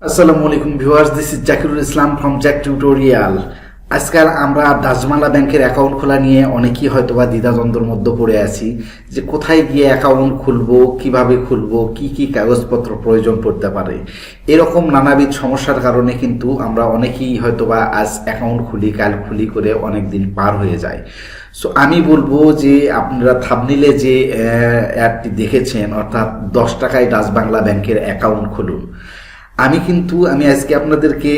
আসসালামু আলাইকুম viewers, this is Zakirul Islam from Jak Tutorial। আজকাল আমরা ডাচবাংলা ব্যাংকের অ্যাকাউন্ট খোলা নিয়ে অনেকেই হয়তোবা দ্বিধাদ্বন্দ্বের মধ্যে পড়ে আছি যে কোথায় গিয়ে অ্যাকাউন্ট খুলবো, কিভাবে খুলবো, কি কি কাগজপত্র প্রয়োজন পড়তে পারে। এরকম নানাবিধ সমস্যার কারণে কিন্তু আমরা অনেকেই হয়তোবা আজ অ্যাকাউন্ট খুলি, কাল খুলি করে অনেক দিন পার হয়ে যায়। সো আমি বলবো যে আপনারা থাম্বনেইলে যে অ্যাডটি দেখেছেন, অর্থাৎ 10 টাকায় ডাচবাংলা ব্যাংকের অ্যাকাউন্ট খুলুন, আমি আজকে আপনাদেরকে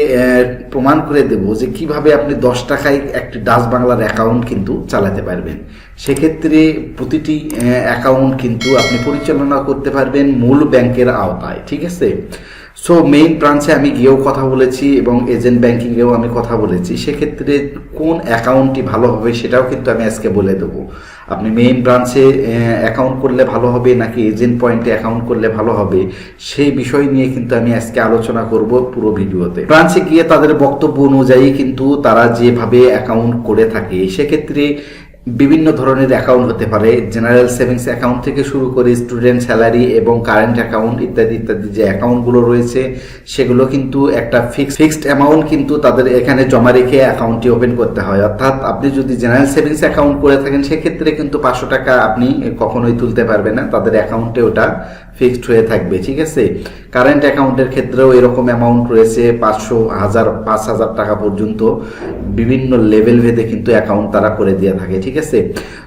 প্রমাণ করে দেব যে কিভাবে আপনি 10 টাকায় একটি ডাচবাংলার অ্যাকাউন্ট কিন্তু চালাতে পারবেন। সেক্ষেত্রে প্রতিটি অ্যাকাউন্ট কিন্তু আপনি পরিচালনা করতে পারবেন মূল ব্যাংকের আওতায়, ঠিক আছে। সো মেইন ব্রাঞ্চে আমি গিয়েও কথা বলেছি এবং এজেন্ট ব্যাংকিংয়েও আমি কথা বলেছি। সেক্ষেত্রে কোন অ্যাকাউন্টটি ভালো হবে সেটাও কিন্তু আমি আজকে বলে দেবো। আপনি মেইন ব্রাঞ্চে অ্যাকাউন্ট করলে ভালো হবে নাকি এজেন্ট পয়েন্টে অ্যাকাউন্ট করলে ভালো হবে, সেই বিষয় নিয়ে কিন্তু আমি আজকে আলোচনা করব পুরো ভিডিওতে। ব্রাঞ্চে গিয়ে তাদের বক্তব্য অনুযায়ী কিন্তু তারা যেভাবে অ্যাকাউন্ট করে থাকে, সেক্ষেত্রে বিভিন্ন ধরনের অ্যাকাউন্ট হতে পারে। জেনারেল সেভিংস অ্যাকাউন্ট থেকে শুরু করে স্টুডেন্ট স্যালারি এবং কারেন্ট অ্যাকাউন্ট ইত্যাদি ইত্যাদি যে অ্যাকাউন্টগুলো রয়েছে, সেগুলো কিন্তু একটা ফিক্সড অ্যামাউন্ট কিন্তু তাদের এখানে জমা রেখে অ্যাকাউন্টটি ওপেন করতে হয়। অর্থাৎ আপনি যদি জেনারেল সেভিংস অ্যাকাউন্ট করে থাকেন, সেক্ষেত্রে কিন্তু 500 টাকা আপনি কখনোই তুলতে পারবেন না, তাদের অ্যাকাউন্টে ওটা ফিক্সড হয়ে থাকবে, ঠিক আছে। কারেন্ট অ্যাকাউন্টের ক্ষেত্রেও এরকম অ্যামাউন্ট রয়েছে, 500, 1000, 5000 টাকা পর্যন্ত বিভিন্ন লেভেল ভেদে কিন্তু অ্যাকাউন্ট তারা করে দিয়ে থাকে, ঠিক আছে।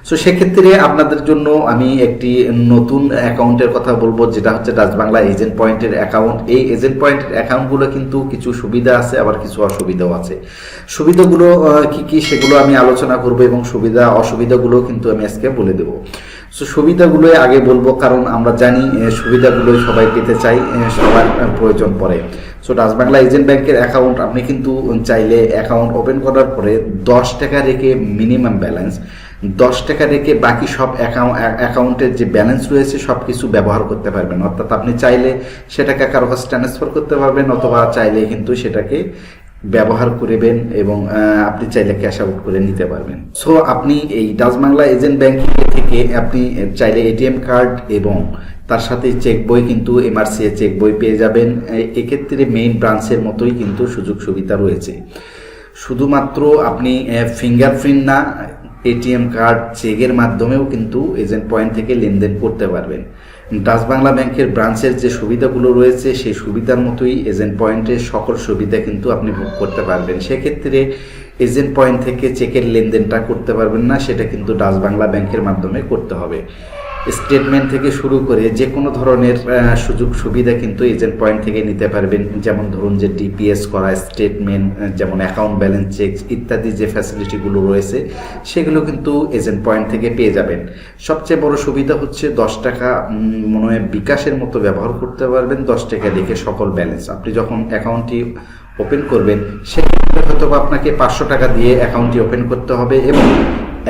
সো সেক্ষেত্রে আপনাদের জন্য আমি একটি নতুন অ্যাকাউন্টের কথা বলবো, যেটা হচ্ছে ডাচবাংলা এজেন্ট পয়েন্টের অ্যাকাউন্ট। এই এজেন্ট পয়েন্টের অ্যাকাউন্টগুলো কিন্তু কিছু সুবিধা আছে, আবার কিছু অসুবিধাও আছে। সুবিধাগুলো কি কি সেগুলো আমি আলোচনা করব এবং সুবিধা অসুবিধাগুলো কিন্তু আমি আজকে বলে দেবো। সো সুবিধাগুলোই আগে বলবো, কারণ আমরা জানি সুবিধাগুলোই সবাই পেতে চাই, সবার প্রয়োজন পড়ে। সো ডাচবাংলা এজেন্ট ব্যাংকের অ্যাকাউন্ট আপনি কিন্তু চাইলে অ্যাকাউন্ট ওপেন করার পরে 10 টাকা রেখে মিনিমাম ব্যালেন্স, 10 টাকা রেখে বাকি সব অ্যাকাউন্টের যে ব্যালেন্স রয়েছে সব কিছু ব্যবহার করতে পারবেন। অর্থাৎ আপনি চাইলে সেটাকে কারো কাছে ট্রান্সফার করতে পারবেন, অথবা চাইলে কিন্তু সেটাকে ব্যবহার করবেন এবং আপনি চাইলে ক্যাশ আউট করে নিতে পারবেন। সো আপনি এই ডাচবাংলা এজেন্ট ব্যাংকিং থেকে আপনি চাইলে এটিএম কার্ড এবং তার সাথে চেক বই, কিন্তু এমআরসিএ চেক বই পেয়ে যাবেন। এক্ষেত্রে মেইন ব্রাঞ্চের মতোই কিন্তু সুযোগ সুবিধা রয়েছে। শুধুমাত্র আপনি ফিঙ্গারপ্রিন্ট না, এটিএম কার্ড, চেকের মাধ্যমেও কিন্তু এজেন্ট পয়েন্ট থেকে লেনদেন করতে পারবেন। ডাচবাংলা ব্যাংকের ব্রাঞ্চের যে সুবিধাগুলো রয়েছে, সেই সুবিধার মতোই এজেন্ট পয়েন্টের সকল সুবিধা কিন্তু আপনি ভোগ করতে পারবেন। সেক্ষেত্রে এজেন্ট পয়েন্ট থেকে চেকের লেনদেনটা করতে পারবেন না, সেটা কিন্তু ডাচবাংলা ব্যাংকের মাধ্যমে করতে হবে। স্টেটমেন্ট থেকে শুরু করে যে কোনো ধরনের সুযোগ সুবিধা কিন্তু এজেন্ট পয়েন্ট থেকে নিতে পারবেন। যেমন ধরুন যে ডিপিএস করা স্টেটমেন্ট, যেমন অ্যাকাউন্ট ব্যালেন্স চেক ইত্যাদি যে ফ্যাসিলিটিগুলো রয়েছে, সেগুলো কিন্তু এজেন্ট পয়েন্ট থেকে পেয়ে যাবেন। সবচেয়ে বড় সুবিধা হচ্ছে 10 টাকা মনে হয় বিকাশের মতো ব্যবহার করতে পারবেন। 10 টাকা রেখে সকল ব্যালেন্স আপনি যখন অ্যাকাউন্টটি ওপেন করবেন, সেক্ষেত্রে হয়তো আপনাকে 500 টাকা দিয়ে অ্যাকাউন্টটি ওপেন করতে হবে এবং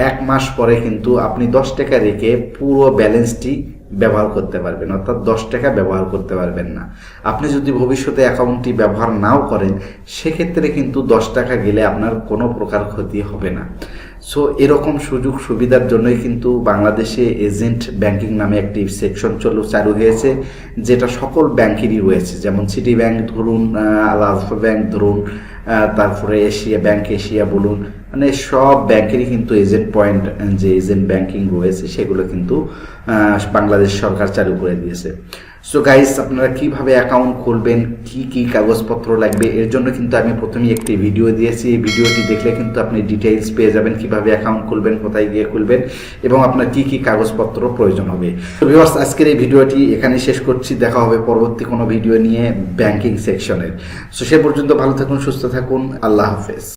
1 মাস পরে কিন্তু আপনি 10 টাকা রেখে পুরো ব্যালেন্সটি ব্যবহার করতে পারবেন। অর্থাৎ 10 টাকা ব্যবহার করতে পারবেন না। আপনি যদি ভবিষ্যতে অ্যাকাউন্টটি ব্যবহার নাও করেন, সেক্ষেত্রে কিন্তু 10 টাকা গেলে আপনার কোনো প্রকার ক্ষতি হবে না। সো এরকম সুযোগ সুবিধার জন্যই কিন্তু বাংলাদেশে এজেন্ট ব্যাংকিং নামে একটি সেকশন চালু হয়েছে, যেটা সকল ব্যাংকেরই রয়েছে। যেমন সিটি ব্যাংক ধরুন, আলফা ব্যাংক ধরুন, তারপরে এশিয়া ব্যাংক, এশিয়া বলুন, মানে সব ব্যাংকেরই কিন্তু এজেন্ট পয়েন্ট যে এজেন্ট ব্যাংকিং রয়েছে, সেগুলো কিন্তু বাংলাদেশ সরকার চালু করে দিয়েছে। সো গাইস, আপনারা কিভাবে অ্যাকাউন্ট খুলবেন, কি কি কাগজপত্র লাগবে, এর জন্য কিন্তু আমি প্রথমেই একটি ভিডিও দিয়েছি। এই ভিডিওটি দেখলে কিন্তু আপনি ডিটেইলস পেয়ে যাবেন কিভাবে অ্যাকাউন্ট খুলবেন, কোথায় গিয়ে খুলবেন এবং আপনার কি কি কাগজপত্র প্রয়োজন হবে। তো ভিউয়ার্স, আজকের এই ভিডিওটি এখানে শেষ করছি। দেখা হবে পরবর্তী কোনো ভিডিও নিয়ে ব্যাংকিং সেকশনের। সো সে পর্যন্ত ভালো থাকুন, সুস্থ থাকুন, আল্লাহ হাফেজ।